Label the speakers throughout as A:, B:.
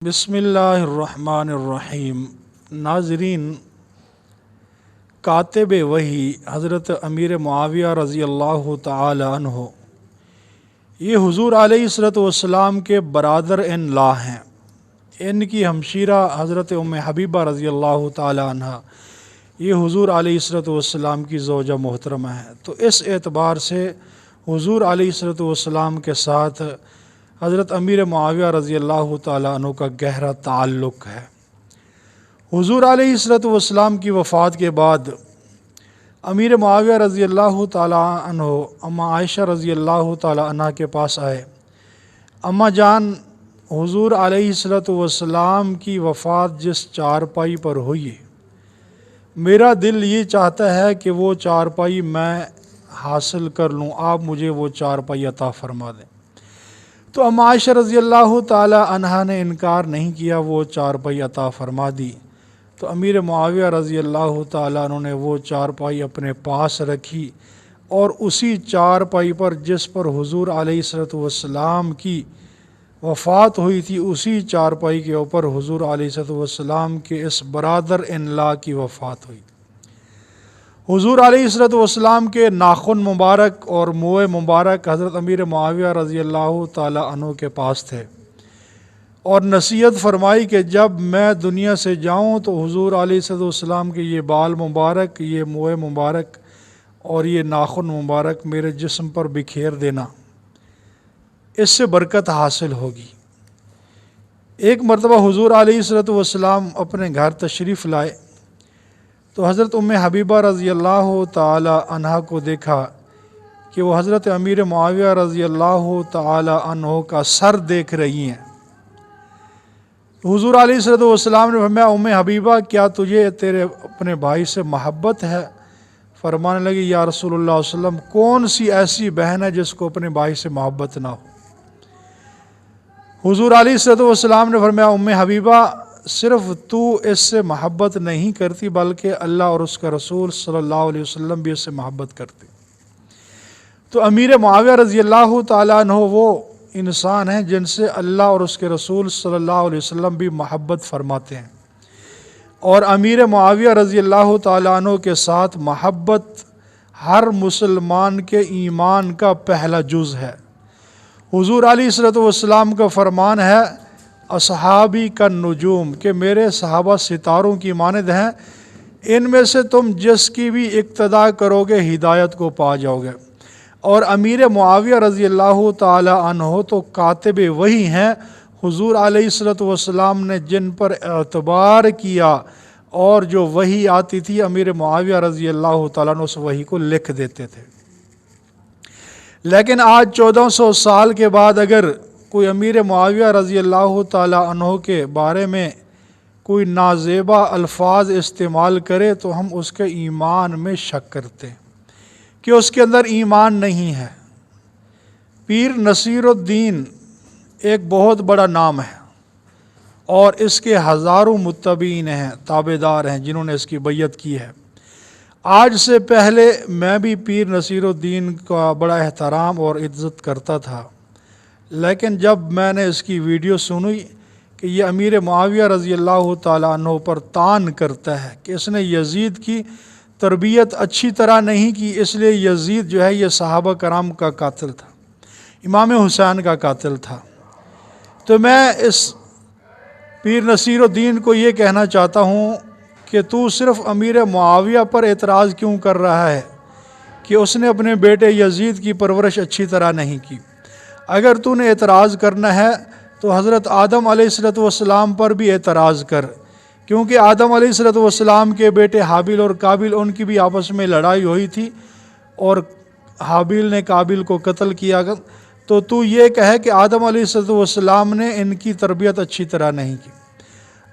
A: بسم اللہ الرحمن الرحیم۔ ناظرین، کاتب وحی حضرت امیر معاویہ رضی اللہ تعالی عنہ یہ حضور علیہ الصلوۃ والسلام کے برادر ان لا ہیں۔ ان کی ہمشیرہ حضرت ام حبیبہ رضی اللہ تعالی عنہ یہ حضور علیہ الصلوۃ والسلام کی زوجہ محترمہ ہیں۔ تو اس اعتبار سے حضور علیہ الصلوۃ والسلام کے ساتھ حضرت امیر معاویہ رضی اللہ تعالیٰ عنہ کا گہرا تعلق ہے۔ حضور علیہ الصلوۃ والسلام کی وفات کے بعد امیر معاویہ رضی اللہ تعالیٰ عنہ اماں عائشہ رضی اللہ تعالیٰ عنہ کے پاس آئے۔ اماں جان، حضور علیہ الصلوۃ والسلام کی وفات جس چارپائی پر ہوئی، میرا دل یہ چاہتا ہے کہ وہ چارپائی میں حاصل کر لوں، آپ مجھے وہ چارپائی عطا فرما دیں۔ تو اماں عائشہ رضی اللہ تعالی عنہا نے انکار نہیں کیا، وہ چارپائی عطا فرما دی۔ تو امیر معاویہ رضی اللہ تعالی عنہ نے وہ چارپائی اپنے پاس رکھی، اور اسی چارپائی پر جس پر حضور علیہ الصلوۃ والسلام کی وفات ہوئی تھی، اسی چارپائی کے اوپر حضور علیہ الصلوۃ والسلام کے اس برادر ان لا کی وفات ہوئی۔ حضور علیہ الصلوۃ والسلام کے ناخن مبارک اور موئے مبارک حضرت امیر معاویہ رضی اللہ تعالی عنہ کے پاس تھے، اور نصیحت فرمائی کہ جب میں دنیا سے جاؤں تو حضور علیہ الصلوۃ والسلام کے یہ بال مبارک، یہ موئے مبارک اور یہ ناخن مبارک میرے جسم پر بکھیر دینا، اس سے برکت حاصل ہوگی۔ ایک مرتبہ حضور علیہ الصلوۃ والسلام اپنے گھر تشریف لائے تو حضرت ام حبیبہ رضی اللہ تعالی عنہ کو دیکھا کہ وہ حضرت امیر معاویہ رضی اللہ تعالی عنہ کا سر دیکھ رہی ہیں۔ حضور علیہ الصلوۃ والسلام نے فرمایا، ام حبیبہ، کیا تجھے تیرے اپنے بھائی سے محبت ہے؟ فرمانے لگی، یا رسول اللہ صلی اللہ علیہ وسلم، کون سی ایسی بہن ہے جس کو اپنے بھائی سے محبت نہ ہو؟ حضور علیہ الصلوۃ والسلام نے فرمایا، ام حبیبہ، صرف تو اس سے محبت نہیں کرتی بلکہ اللہ اور اس کا رسول صلی اللہ علیہ وسلم بھی اس سے محبت کرتے۔ تو امیر معاویہ رضی اللہ تعالیٰ عنہ وہ انسان ہیں جن سے اللہ اور اس کے رسول صلی اللہ علیہ وسلم بھی محبت فرماتے ہیں، اور امیر معاویہ رضی اللہ تعالیٰ عنہ کے ساتھ محبت ہر مسلمان کے ایمان کا پہلا جز ہے۔ حضور علیہ الصلوۃ والسلام کا فرمان ہے، اصحابی کا نجوم، کہ میرے صحابہ ستاروں کی مانند ہیں، ان میں سے تم جس کی بھی اقتداء کرو گے ہدایت کو پا جاؤ گے۔ اور امیر معاویہ رضی اللہ تعالی عنہ تو کاتب وحی ہیں، حضور علیہ الصلوۃ والسلام نے جن پر اعتبار کیا اور جو وحی آتی تھی امیر معاویہ رضی اللہ تعالیٰ عنہ اس وحی کو لکھ دیتے تھے۔ لیکن آج 1400 سال کے بعد اگر کوئی امیر معاویہ رضی اللہ تعالی عنہ کے بارے میں کوئی نازیبا الفاظ استعمال کرے تو ہم اس کے ایمان میں شک کرتے ہیں کہ اس کے اندر ایمان نہیں ہے۔ پیر نصیر الدین ایک بہت بڑا نام ہے، اور اس کے ہزاروں متبعین ہیں، تابع دار ہیں جنہوں نے اس کی بیعت کی ہے۔ آج سے پہلے میں بھی پیر نصیر الدین کا بڑا احترام اور عزت کرتا تھا، لیکن جب میں نے اس کی ویڈیو سنی کہ یہ امیر معاویہ رضی اللہ تعالیٰ عنہ پر طعن کرتا ہے کہ اس نے یزید کی تربیت اچھی طرح نہیں کی، اس لیے یزید جو ہے یہ صحابہ کرام کا قاتل تھا، امام حسین کا قاتل تھا، تو میں اس پیر نصیر الدین کو یہ کہنا چاہتا ہوں کہ تو صرف امیر معاویہ پر اعتراض کیوں کر رہا ہے کہ اس نے اپنے بیٹے یزید کی پرورش اچھی طرح نہیں کی؟ اگر تو نے اعتراض کرنا ہے تو حضرت آدم علیہ الصلوۃ والسلام پر بھی اعتراض کر، کیونکہ آدم علیہ الصلوۃ والسلام کے بیٹے حابیل اور قابیل، ان کی بھی آپس میں لڑائی ہوئی تھی اور حابیل نے قابیل کو قتل کیا، تو یہ کہے کہ آدم علیہ الصلوۃ والسلام نے ان کی تربیت اچھی طرح نہیں کی۔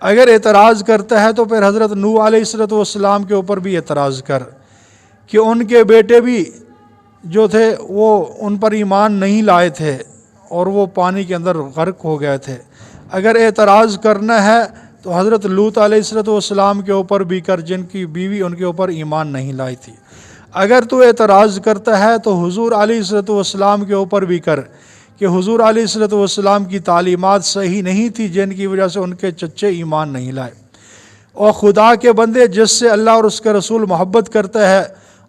A: اگر اعتراض کرتا ہے تو پھر حضرت نوح علیہ الصلوۃ والسلام کے اوپر بھی اعتراض کر کہ ان کے بیٹے بھی جو تھے وہ ان پر ایمان نہیں لائے تھے اور وہ پانی کے اندر غرق ہو گئے تھے۔ اگر اعتراض کرنا ہے تو حضرت لوط علیہ الصلوۃ والسلام کے اوپر بھی کر، جن کی بیوی ان کے اوپر ایمان نہیں لائی تھی۔ اگر تو اعتراض کرتا ہے تو حضور علیہ الصلوۃ والسلام کے اوپر بھی کر کہ حضور علیہ الصلوۃ والسلام کی تعلیمات صحیح نہیں تھی، جن کی وجہ سے ان کے چچے ایمان نہیں لائے۔ اور خدا کے بندے، جس سے اللہ اور اس کا رسول محبت کرتا ہے،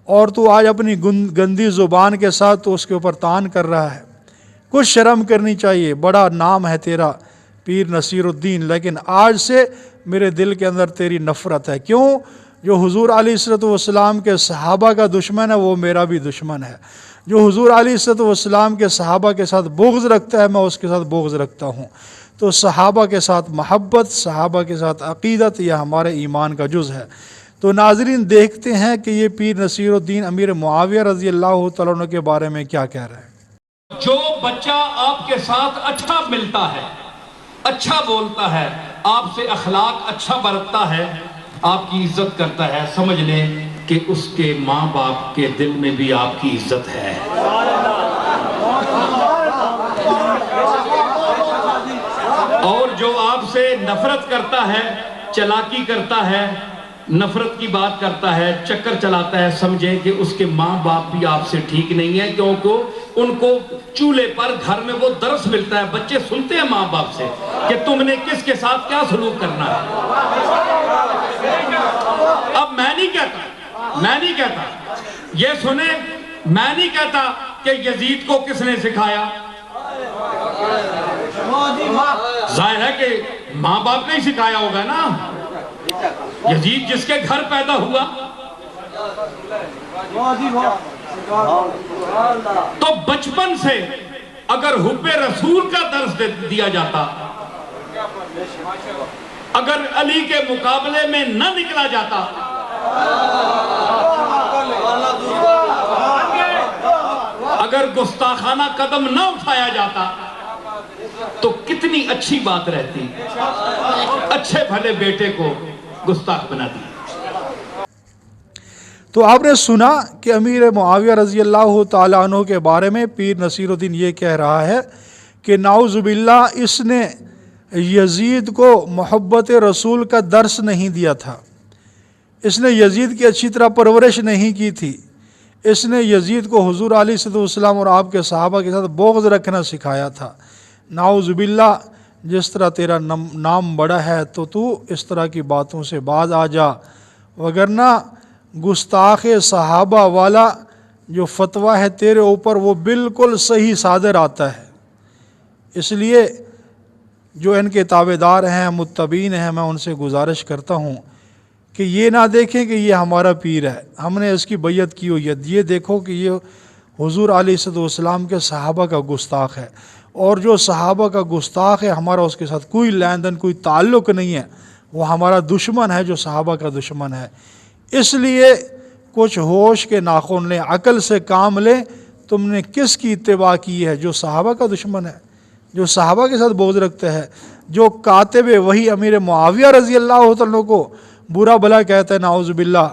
A: اور تو آج اپنی گندی زبان کے ساتھ تو اس کے اوپر تان کر رہا ہے۔ کچھ شرم کرنی چاہیے، بڑا نام ہے تیرا پیر نصیر الدین، لیکن آج سے میرے دل کے اندر تیری نفرت ہے۔ کیوں؟ جو حضور علیہ الصلوۃ والسلام کے صحابہ کا دشمن ہے وہ میرا بھی دشمن ہے۔ جو حضور علیہ الصلوۃ والسلام کے صحابہ کے ساتھ بغض رکھتا ہے، میں اس کے ساتھ بغض رکھتا ہوں۔ تو صحابہ کے ساتھ محبت، صحابہ کے ساتھ عقیدت، یہ ہمارے ایمان کا جز ہے۔ تو ناظرین دیکھتے ہیں کہ یہ پیر نصیر الدین امیر معاویہ رضی اللہ تعالیٰ عنہ کے بارے میں کیا کہہ رہے ہیں۔
B: جو بچہ آپ کے ساتھ اچھا ملتا ہے، اچھا بولتا ہے، آپ سے اخلاق اچھا برتتا ہے، آپ کی عزت کرتا ہے، سمجھ لیں کہ اس کے ماں باپ کے دل میں بھی آپ کی عزت ہے۔ اور جو آپ سے نفرت کرتا ہے، چلاکی کرتا ہے، نفرت کی بات کرتا ہے، چکر چلاتا ہے، سمجھیں کہ اس کے ماں باپ بھی آپ سے ٹھیک نہیں ہیں، کیونکہ ان کو چولہے پر گھر میں وہ درس ملتا ہے۔ بچے سنتے ہیں ماں باپ سے کہ تم نے کس کے ساتھ کیا سلوک کرنا ہے۔ اب میں نہیں کہتا یہ سنیں، میں نہیں کہتا کہ یزید کو کس نے سکھایا، ظاہر ہے کہ ماں باپ نے ہی سکھایا ہوگا نا۔ یزید جس کے گھر پیدا ہوا، تو بچپن سے اگر حب رسول کا درس دیا جاتا، اگر علی کے مقابلے میں نہ نکلا جاتا، اگر گستاخانہ قدم نہ اٹھایا جاتا، تو کتنی اچھی بات رہتی، اچھے بھلے بیٹے کو گستاخ بنا دی۔
A: تو آپ نے سنا کہ امیر معاویہ رضی اللہ تعالیٰ عنہ کے بارے میں پیر نصیر الدین یہ کہہ رہا ہے کہ نعوذ باللہ اس نے یزید کو محبت رسول کا درس نہیں دیا تھا، اس نے یزید کی اچھی طرح پرورش نہیں کی تھی، اس نے یزید کو حضور علیہ الصلوۃ والسلام اور آپ کے صحابہ کے ساتھ بغض رکھنا سکھایا تھا۔ نعوذ باللہ، جس طرح تیرا نام بڑا ہے تو اس طرح کی باتوں سے باز آ جا، وگرنہ گستاخ صحابہ والا جو فتویٰ ہے تیرے اوپر وہ بالکل صحیح صادر آتا ہے۔ اس لیے جو ان کے تابع دار ہیں، متبعین ہیں، میں ان سے گزارش کرتا ہوں کہ یہ نہ دیکھیں کہ یہ ہمارا پیر ہے، ہم نے اس کی بیعت کی ہوئی ہے، یہ دیکھو کہ یہ حضور علیہ الصلوۃ والسلام کے صحابہ کا گستاخ ہے، اور جو صحابہ کا گستاخ ہے ہمارا اس کے ساتھ کوئی لین دین، کوئی تعلق نہیں ہے، وہ ہمارا دشمن ہے جو صحابہ کا دشمن ہے۔ اس لیے کچھ ہوش کے ناخن لیں، عقل سے کام لیں، تم نے کس کی اتباع کی ہے؟ جو صحابہ کا دشمن ہے، جو صحابہ کے ساتھ بغض رکھتا ہے، جو کاتب وحی امیر معاویہ رضی اللہ عنہ کو برا بھلا کہتا ہے، نعوذ باللہ۔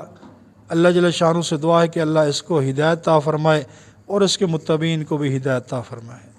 A: اللہ جل شانہ سے دعا ہے کہ اللہ اس کو ہدایت عطا فرمائے اور اس کے متبعین کو بھی ہدایت عطا فرمائے۔